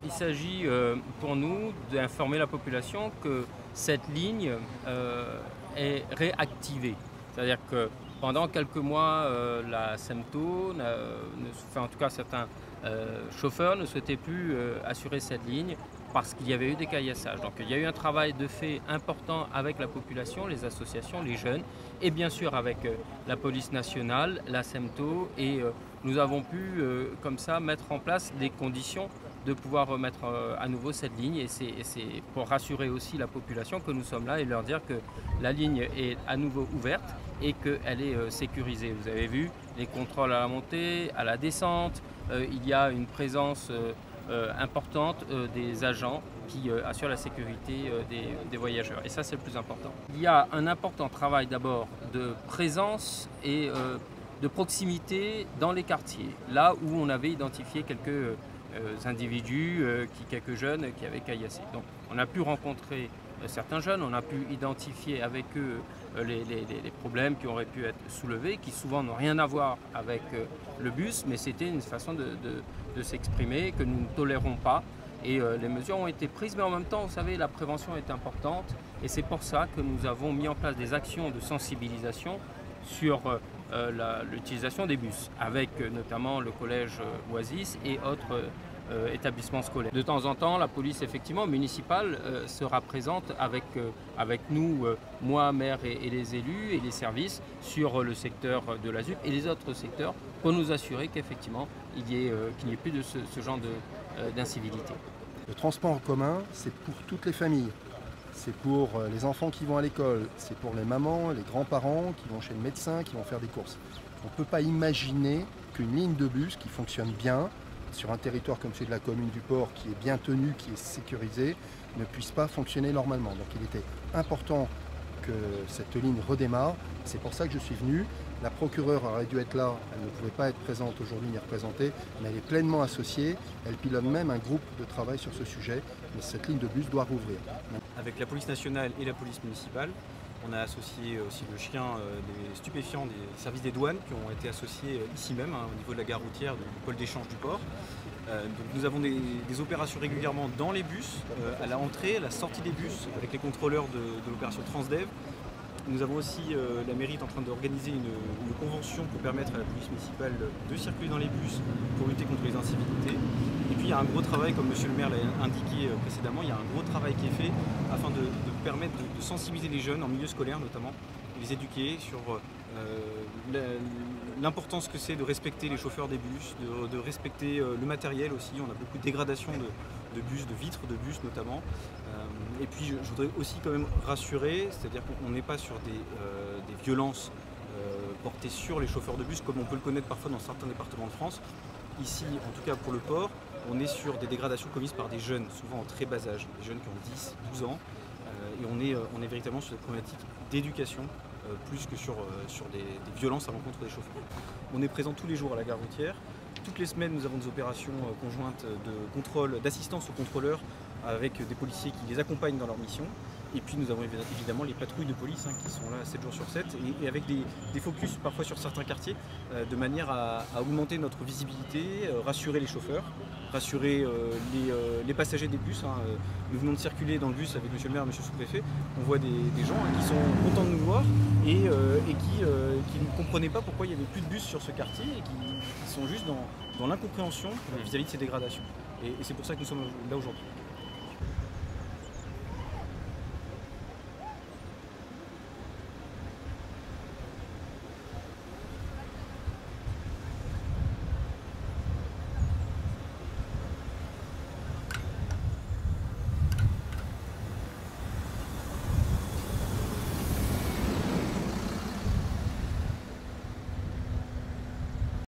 Il s'agit pour nous d'informer la population que cette ligne est réactivée. C'est-à-dire que pendant quelques mois, la SEMTO, en tout cas certains chauffeurs ne souhaitaient plus assurer cette ligne parce qu'il y avait eu des caillassages. Donc il y a eu un travail de fait important avec la population, les associations, les jeunes et bien sûr avec la police nationale, la SEMTO et nous avons pu comme ça mettre en place des conditions de pouvoir remettre à nouveau cette ligne et c'est pour rassurer aussi la population que nous sommes là et leur dire que la ligne est à nouveau ouverte et qu'elle est sécurisée. Vous avez vu les contrôles à la montée, à la descente, il y a une présence importante des agents qui assurent la sécurité des voyageurs et ça c'est le plus important. Il y a un important travail d'abord de présence et de proximité dans les quartiers, là où on avait identifié quelques individus, quelques jeunes qui avaient caillassé. Donc on a pu rencontrer certains jeunes, on a pu identifier avec eux les problèmes qui auraient pu être soulevés, qui souvent n'ont rien à voir avec le bus, mais c'était une façon de s'exprimer que nous ne tolérons pas. Et les mesures ont été prises, mais en même temps, vous savez, la prévention est importante et c'est pour ça que nous avons mis en place des actions de sensibilisation sur l'utilisation des bus, avec notamment le collège Oasis et autres établissements scolaires. De temps en temps, la police effectivement municipale sera présente avec nous, moi, maire et les élus et les services sur le secteur de la ZUP et les autres secteurs pour nous assurer qu'effectivement qu'il n'y ait plus de ce genre d'incivilité. Le transport en commun, c'est pour toutes les familles. C'est pour les enfants qui vont à l'école, c'est pour les mamans, les grands-parents qui vont chez le médecin, qui vont faire des courses. On ne peut pas imaginer qu'une ligne de bus qui fonctionne bien, sur un territoire comme celui de la commune du Port, qui est bien tenu, qui est sécurisé, ne puisse pas fonctionner normalement. Donc il était important que cette ligne redémarre. C'est pour ça que je suis venu. La procureure aurait dû être là, elle ne pouvait pas être présente aujourd'hui ni représentée, mais elle est pleinement associée. Elle pilote même un groupe de travail sur ce sujet. Mais cette ligne de bus doit rouvrir. Avec la police nationale et la police municipale, on a associé aussi le chien des stupéfiants des services des douanes qui ont été associés ici même, au niveau de la gare routière du pôle d'échange du port. Donc nous avons des opérations régulièrement dans les bus, à la entrée, à la sortie des bus, avec les contrôleurs de l'opération Transdev. Nous avons aussi, la mairie est en train d'organiser une convention pour permettre à la police municipale de circuler dans les bus pour lutter contre les incivilités. Et puis il y a un gros travail, comme monsieur le maire l'a indiqué précédemment, il y a un gros travail qui est fait afin de permettre de sensibiliser les jeunes en milieu scolaire notamment, les éduquer sur l'importance que c'est de respecter les chauffeurs des bus, de respecter le matériel aussi. On a beaucoup de dégradation de bus, de vitres de bus notamment. Et puis je voudrais aussi quand même rassurer, c'est-à-dire qu'on n'est pas sur des violences portées sur les chauffeurs de bus comme on peut le connaître parfois dans certains départements de France. Ici, en tout cas pour le port, on est sur des dégradations commises par des jeunes, souvent en très bas âge, des jeunes qui ont 10, 12 ans. Et on est véritablement sur cette problématique d'éducation, plus que sur des violences à l'encontre des chauffeurs. On est présent tous les jours à la gare routière. Toutes les semaines, nous avons des opérations conjointes de contrôle, d'assistance aux contrôleurs avec des policiers qui les accompagnent dans leur mission. Et puis nous avons évidemment les patrouilles de police qui sont là 7 jours sur 7 et avec des focus parfois sur certains quartiers de manière à augmenter notre visibilité, rassurer les chauffeurs, rassurer les passagers des bus. Nous venons de circuler dans le bus avec monsieur le maire et monsieur le sous-préfet. On voit des gens qui sont contents de nous voir et qui ne comprenaient pas pourquoi il n'y avait plus de bus sur ce quartier et qui sont juste dans l'incompréhension vis-à-vis de ces dégradations. Et c'est pour ça que nous sommes là aujourd'hui.